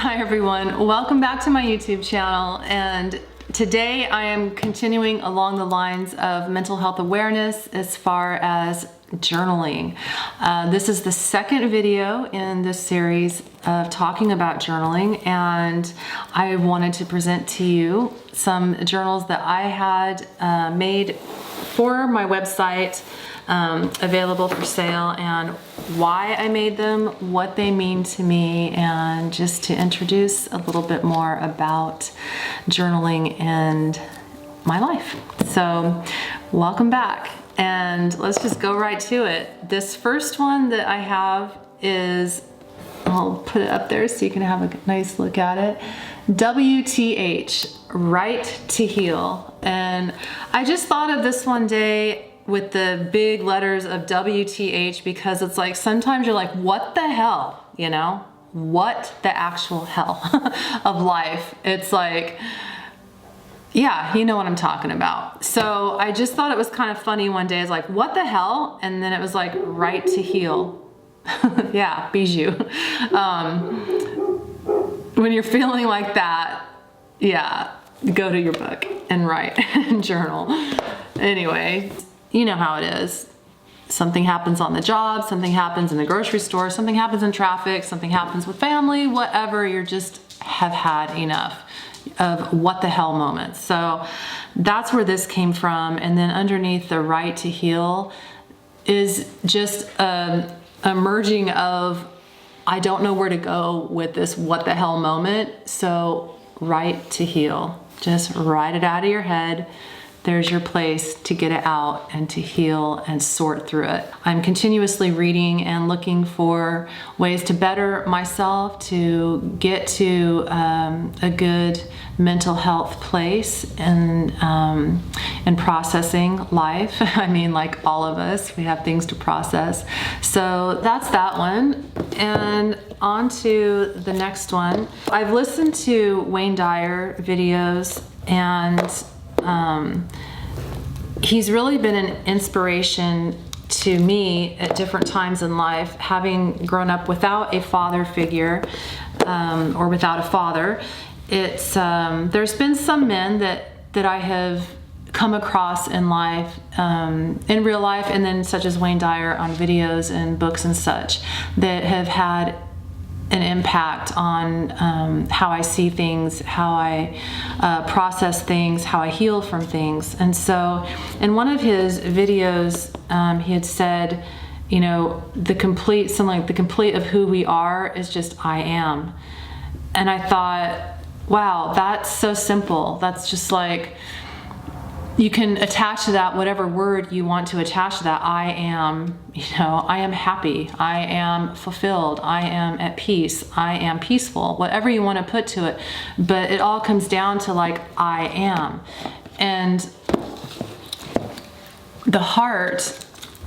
Hi everyone, welcome back to my YouTube channel, and today I am continuing along the lines of mental health awareness as far as journaling. This is the second video in this series of talking about journaling, and I wanted to present to you some journals that I had made for my website, available for sale, and why I made them, what they mean to me, and just to introduce a little bit more about journaling and my life. So welcome back, and let's just go right to it. This first one that I have is, I'll put it up there so you can have a nice look at it. WTH, Right to Heal. And I just thought of this one day with the big letters of WTH, because it's like sometimes you're like, what the hell, you know? What the actual hell of life? It's like, yeah, you know what I'm talking about. So I just thought it was kind of funny one day. It's like, what the hell? And then it was like, right to heal. Yeah, bijou. When you're feeling like that, yeah, go to your book and write and journal. Anyway, you know how it is. Something happens on the job, something happens in the grocery store, something happens in traffic, something happens with family, whatever, you just have had enough of what the hell moments. So that's where this came from. And then underneath the right to heal is just a merging of, I don't know where to go with this what the hell moment. So right to heal, just write it out of your head. There's your place to get it out and to heal and sort through it. I'm continuously reading and looking for ways to better myself, to get to a good mental health place and processing life. I mean, like all of us, we have things to process. So that's that one. And on to the next one. I've listened to Wayne Dyer videos, and he's really been an inspiration to me at different times in life, having grown up without a father figure, or without a father. It's there's been some men that I have come across in life, in real life, and then such as Wayne Dyer on videos and books and such, that have had an impact on how I see things, how I process things, how I heal from things. And so in one of his videos, he had said, you know, the complete of who we are is just I am. And I thought, wow, that's so simple. That's just like, you can attach to that whatever word you want to attach to that. I am, you know, I am happy, I am fulfilled, I am at peace, I am peaceful, whatever you want to put to it. But it all comes down to like, I am. And the heart,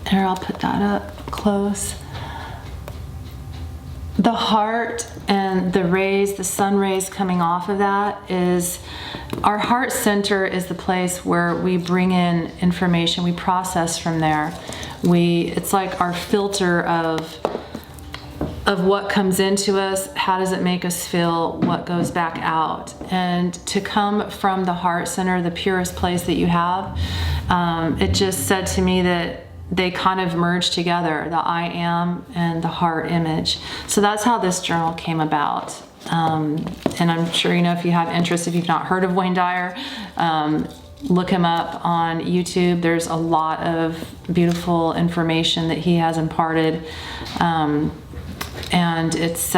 here, I'll put that up close. The heart and the rays, the sun rays coming off of that, is our heart center is the place where we bring in information, we process from there. It's like our filter of what comes into us, how does it make us feel, what goes back out. And to come from the heart center, the purest place that you have, it just said to me that they kind of merge together, the I am and the heart image. So that's how this journal came about. And I'm sure, you know, if you have interest, if you've not heard of Wayne Dyer, look him up on YouTube. There's a lot of beautiful information that he has imparted. And it's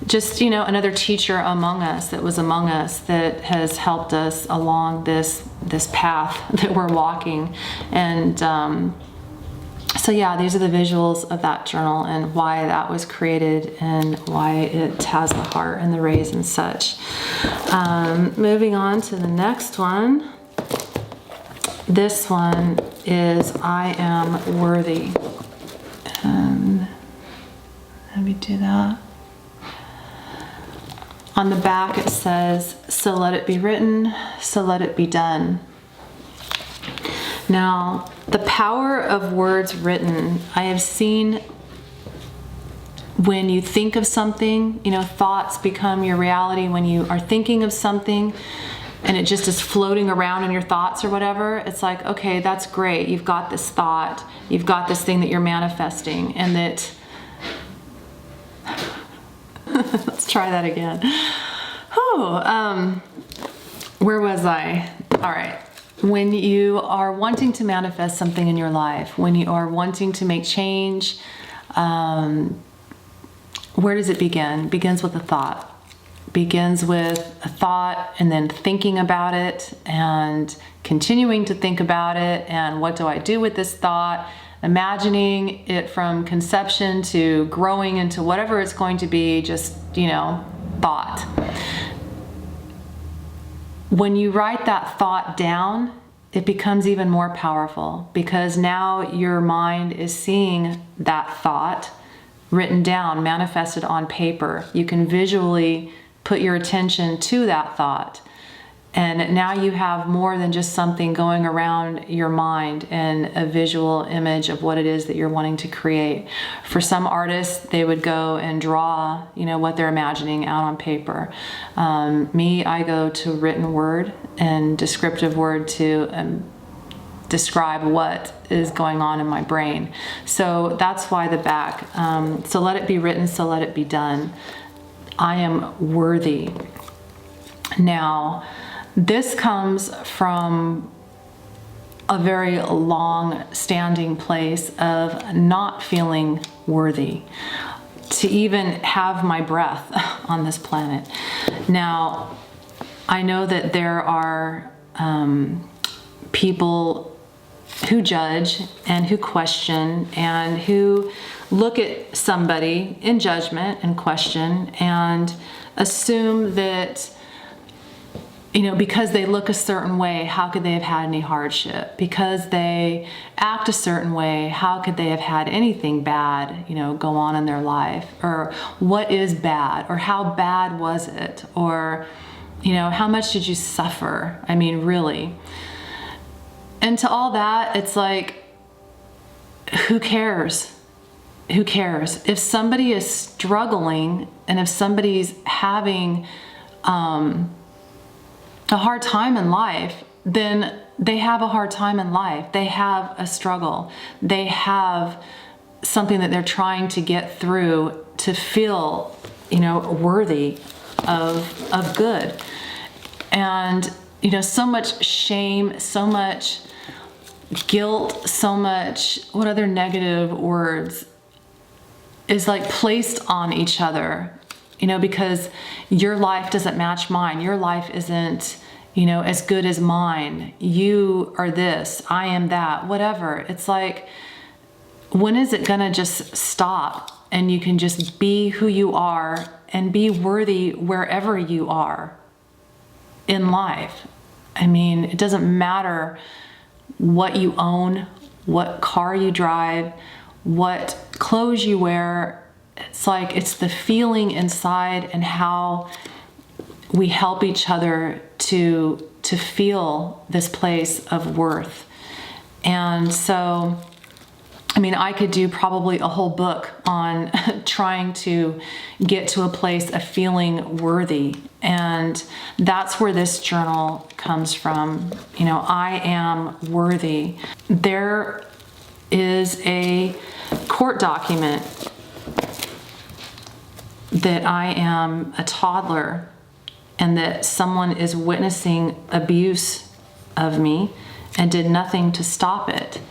just, you know, another teacher among us, that has helped us along this path that we're walking. And so yeah, these are the visuals of that journal and why that was created and why it has the heart and the rays and such. Moving on to the next one. This one is I Am Worthy. And let me do that. On the back it says, so let it be written, so let it be done. Now, the power of words written, I have seen when you think of something, thoughts become your reality. When you are thinking of something and it just is floating around in your thoughts or whatever, it's like, okay, that's great. You've got this thought, you've got this thing that you're manifesting, and that, let's try that again. Where was I? All right. When you are wanting to manifest something in your life, when you are wanting to make change, where does it begin? It begins with a thought. Begins with a thought and then thinking about it and continuing to think about it. And what do I do with this thought? Imagining it from conception to growing into whatever it's going to be, just, thought. When you write that thought down, it becomes even more powerful, because now your mind is seeing that thought written down, manifested on paper. You can visually put your attention to that thought. And now you have more than just something going around your mind and a visual image of what it is that you're wanting to create. For some artists, they would go and draw, what they're imagining out on paper. Me, I go to written word and descriptive word to describe what is going on in my brain. So that's why the back. So let it be written, so let it be done. I am worthy. Now, this comes from a very long-standing place of not feeling worthy to even have my breath on this planet. Now, I know that there are people who judge and who question and who look at somebody in judgment and question and assume that, because they look a certain way, how could they have had any hardship? Because they act a certain way, how could they have had anything bad, go on in their life? Or what is bad? Or how bad was it? Or, how much did you suffer? I mean, really. And to all that, it's like, who cares? Who cares? If somebody is struggling and if somebody's having a hard time in life, then they have a hard time in life. They have a struggle. They have something that they're trying to get through to feel, worthy of good. And, so much shame, so much guilt, so much, what other negative words is like placed on each other, because your life doesn't match mine. Your life isn't, as good as mine. You are this, I am that, whatever. It's like, when is it gonna just stop and you can just be who you are and be worthy wherever you are in life? I mean, it doesn't matter what you own, what car you drive, what clothes you wear. It's like, it's the feeling inside and how we help each other to feel this place of worth. And so, I mean, I could do probably a whole book on trying to get to a place of feeling worthy. And that's where this journal comes from. I am worthy. There is a court document that I am a toddler and that someone is witnessing abuse of me and did nothing to stop it.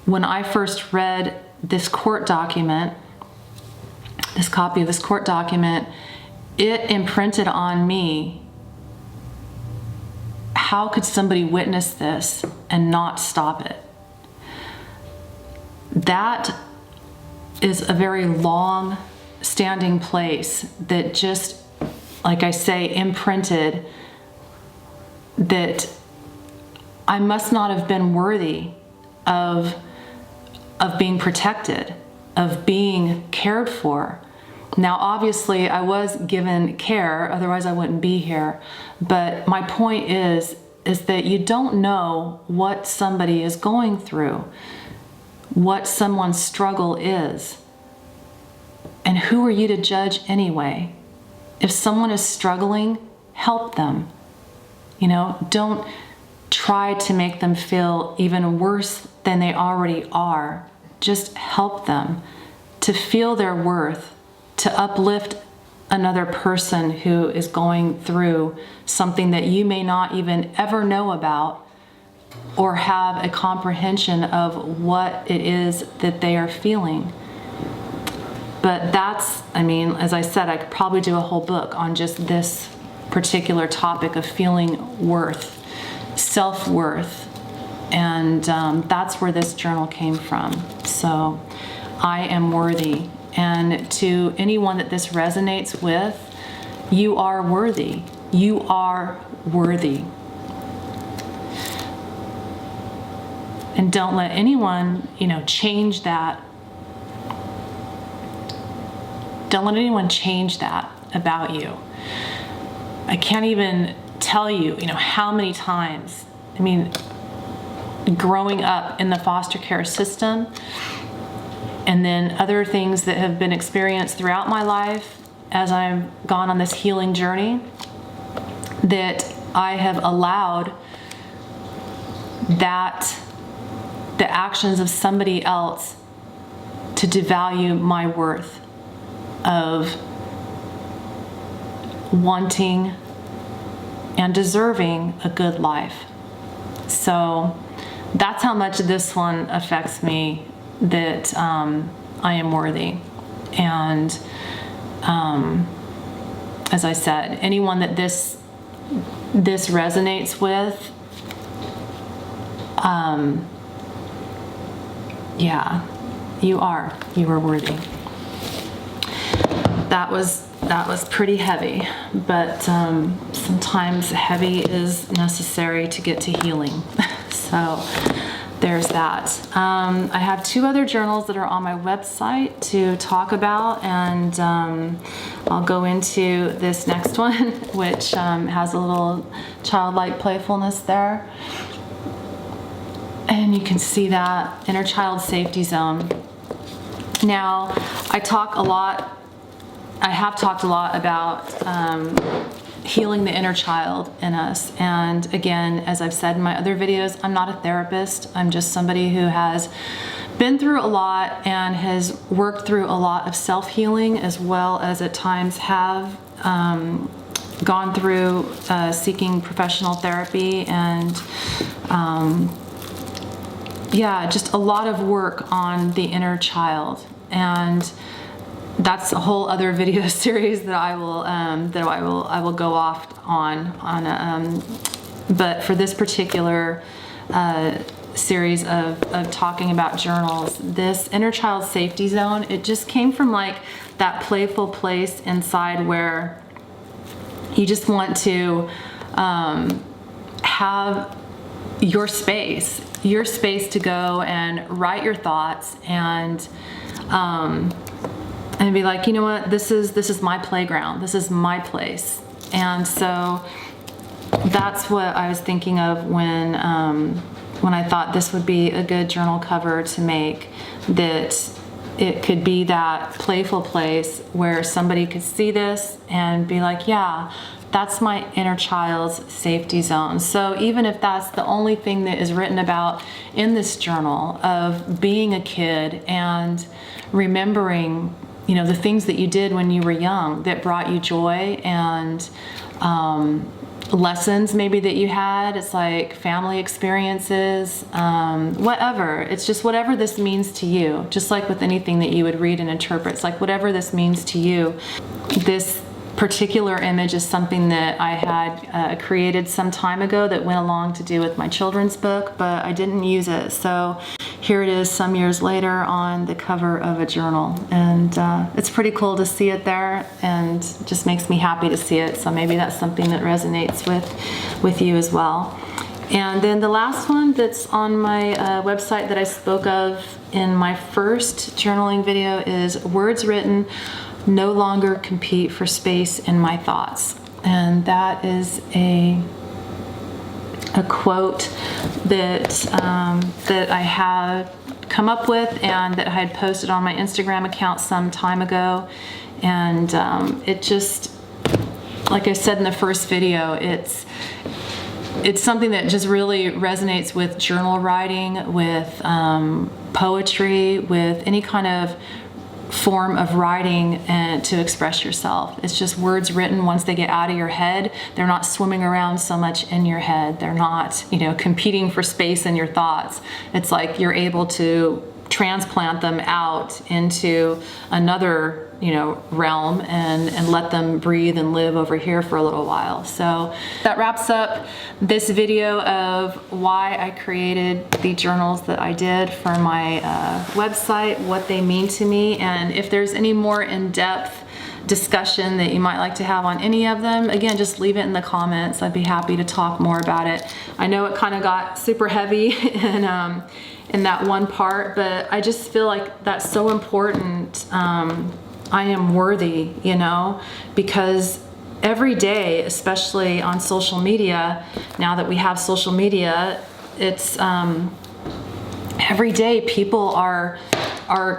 When I first read this court document, this copy of this court document, it imprinted on me, how could somebody witness this and not stop it? That is a very long standing place that just, like I say, imprinted that I must not have been worthy of being protected, of being cared for. Now, obviously, I was given care, otherwise I wouldn't be here. But my point is that you don't know what somebody is going through, what someone's struggle is. And who are you to judge anyway? If someone is struggling, help them. You know, don't try to make them feel even worse than they already are. Just help them to feel their worth, to uplift another person who is going through something that you may not even ever know about or have a comprehension of what it is that they are feeling. But that's, I mean, as I said, I could probably do a whole book on just this particular topic of feeling worth, self-worth. And that's where this journal came from. So I am worthy. And to anyone that this resonates with, you are worthy. You are worthy. And don't let anyone, you know, change that. Don't let anyone change that about you. I can't even tell you, you know, how many times, I mean, growing up in the foster care system, and then other things that have been experienced throughout my life as I've gone on this healing journey, that I have allowed that the actions of somebody else to devalue my worth of wanting and deserving a good life. So that's how much this one affects me, that I am worthy. And as I said, anyone that this resonates with, yeah, you are worthy. That was pretty heavy, but sometimes heavy is necessary to get to healing. So there's that. I have 2 other journals that are on my website to talk about, and I'll go into this next one, which has a little childlike playfulness there. And you can see that inner child safety zone. Now, I have talked a lot about healing the inner child in us. And again, as I've said in my other videos, I'm not a therapist. I'm just somebody who has been through a lot and has worked through a lot of self-healing, as well as at times have gone through seeking professional therapy, and yeah, just a lot of work on the inner child. And that's a whole other video series that I will go off on. But for this particular series of talking about journals, this inner child safety zone, it just came from like that playful place inside where you just want to have your space to go and write your thoughts and be like, you know what, this is my playground, this is my place. And so that's what I was thinking of when I thought this would be a good journal cover to make, that it could be that playful place where somebody could see this and be like, yeah, that's my inner child's safety zone. So even if that's the only thing that is written about in this journal, of being a kid and remembering, you know, the things that you did when you were young that brought you joy, and lessons maybe that you had, it's like family experiences, whatever. It's just whatever this means to you, just like with anything that you would read and interpret. It's like whatever this means to you. This particular image is something that I had created some time ago that went along to do with my children's book, but I didn't use it. So here it is some years later on the cover of a journal, and it's pretty cool to see it there, and just makes me happy to see it. So maybe that's something that resonates with you as well. And then the last one that's on my website that I spoke of in my first journaling video is Words Written No Longer Compete for Space in My Thoughts. And that is a quote that I had come up with and that I had posted on my Instagram account some time ago. And it just, like I said in the first video, it's something that just really resonates with journal writing, with poetry, with any kind of form of writing and to express yourself. It's just words written. Once they get out of your head, they're not swimming around so much in your head. They're not, competing for space in your thoughts. It's like you're able to transplant them out into another realm and let them breathe and live over here for a little while. So that wraps up this video of why I created the journals that I did for my website, what they mean to me, and if there's any more in-depth discussion that you might like to have on any of them, again, just leave it in the comments. I'd be happy to talk more about it. I know it kind of got super heavy in that one part, but I just feel like that's so important. I am worthy, because every day, especially on social media, now that we have social media, it's every day people are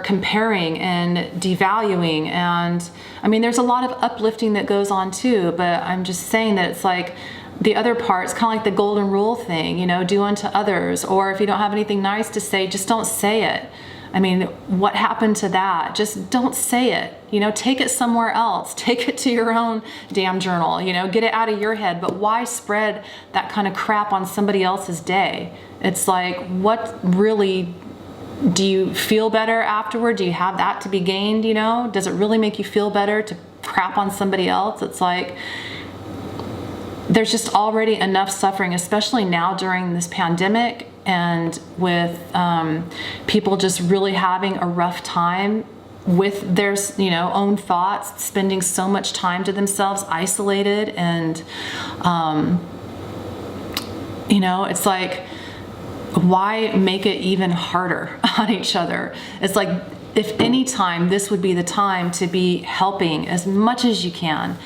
comparing and devaluing, and I mean there's a lot of uplifting that goes on too, but I'm just saying that it's like the other part, it's kind of like the golden rule thing, do unto others, or if you don't have anything nice to say, just don't say it. I mean, what happened to that? Just don't say it. Take it somewhere else. Take it to your own damn journal. Get it out of your head. But why spread that kind of crap on somebody else's day? It's like, what really, do you feel better afterward? Do you have that to be gained? Does it really make you feel better to crap on somebody else? It's like, there's just already enough suffering, especially now during this pandemic, and with people just really having a rough time with their own thoughts, spending so much time to themselves, isolated, and it's like, why make it even harder on each other? It's like, if any time, this would be the time to be helping as much as you can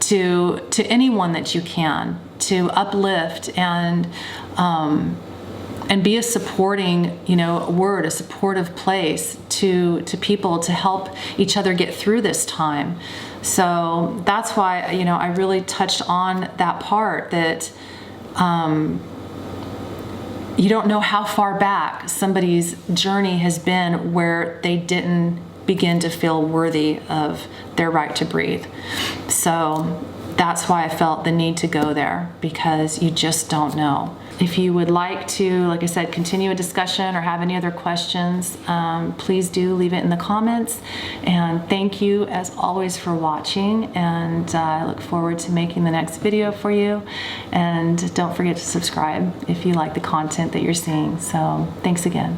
to anyone that you can, to uplift and be a supporting, word, a supportive place to people, to help each other get through this time. So that's why, I really touched on that part, that you don't know how far back somebody's journey has been where they didn't begin to feel worthy of their right to breathe. So that's why I felt the need to go there, because you just don't know. If you would like to, like I said, continue a discussion or have any other questions, please do leave it in the comments. And thank you as always for watching, and I look forward to making the next video for you. And don't forget to subscribe if you like the content that you're seeing. So thanks again.